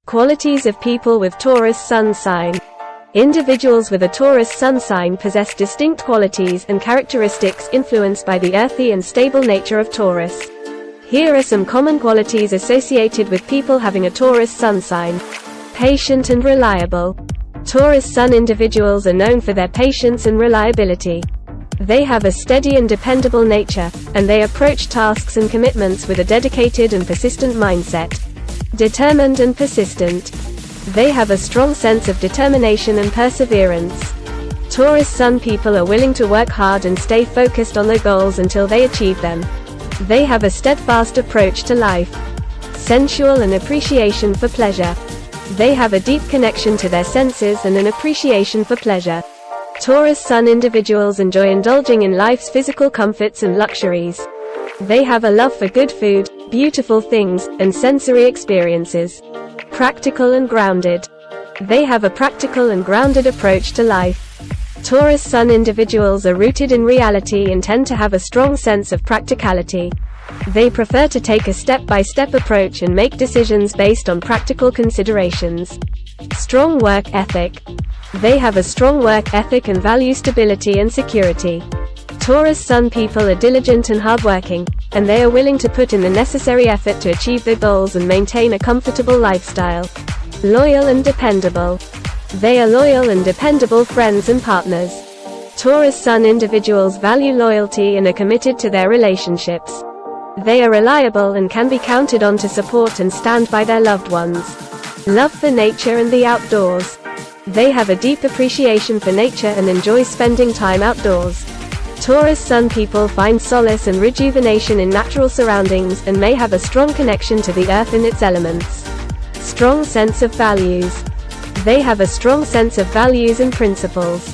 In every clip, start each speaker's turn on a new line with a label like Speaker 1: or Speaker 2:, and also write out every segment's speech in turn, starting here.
Speaker 1: Qualities of people with Taurus Sun Sign. Individuals with a Taurus Sun Sign possess distinct qualities and characteristics influenced by the earthy and stable nature of Taurus. Here are some common qualities associated with people having a Taurus Sun Sign. Patient and reliable. Taurus Sun individuals are known for their patience and reliability. They have a steady and dependable nature, and they approach tasks and commitments with a dedicated and persistent mindset. Determined and persistent. They have a strong sense of determination and perseverance. Taurus Sun people are willing to work hard and stay focused on their goals until they achieve them. They have a steadfast approach to life. Sensual and appreciation for pleasure. They have a deep connection to their senses and an appreciation for pleasure. Taurus Sun individuals enjoy indulging in life's physical comforts and luxuries. They have a love for good food, beautiful things, and sensory experiences. Practical and grounded. They have a practical and grounded approach to life. Taurus Sun individuals are rooted in reality and tend to have a strong sense of practicality. They prefer to take a step-by-step approach and make decisions based on practical considerations. Strong work ethic. They have a strong work ethic and value stability and security. Taurus Sun people are diligent and hardworking, and they are willing to put in the necessary effort to achieve their goals and maintain a comfortable lifestyle. Loyal and dependable. They are loyal and dependable friends and partners. Taurus Sun individuals value loyalty and are committed to their relationships. They are reliable and can be counted on to support and stand by their loved ones. Love for nature and the outdoors. They have a deep appreciation for nature and enjoy spending time outdoors. Taurus Sun people find solace and rejuvenation in natural surroundings and may have a strong connection to the earth and its elements. Strong sense of values. They have a strong sense of values and principles.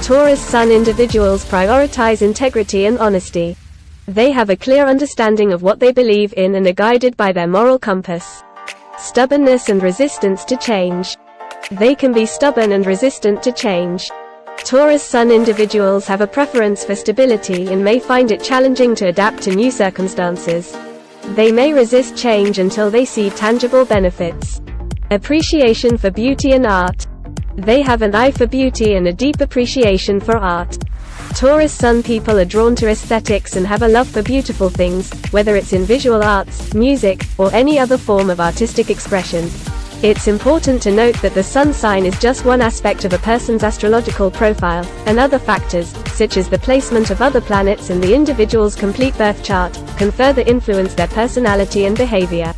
Speaker 1: Taurus Sun individuals prioritize integrity and honesty. They have a clear understanding of what they believe in and are guided by their moral compass. Stubbornness and resistance to change. They can be stubborn and resistant to change. Taurus Sun individuals have a preference for stability and may find it challenging to adapt to new circumstances. They may resist change until they see tangible benefits. Appreciation for beauty and art. They have an eye for beauty and a deep appreciation for art. Taurus Sun people are drawn to aesthetics and have a love for beautiful things, whether it's in visual arts, music, or any other form of artistic expression. It's important to note that the sun sign is just one aspect of a person's astrological profile, and other factors, such as the placement of other planets in the individual's complete birth chart, can further influence their personality and behavior.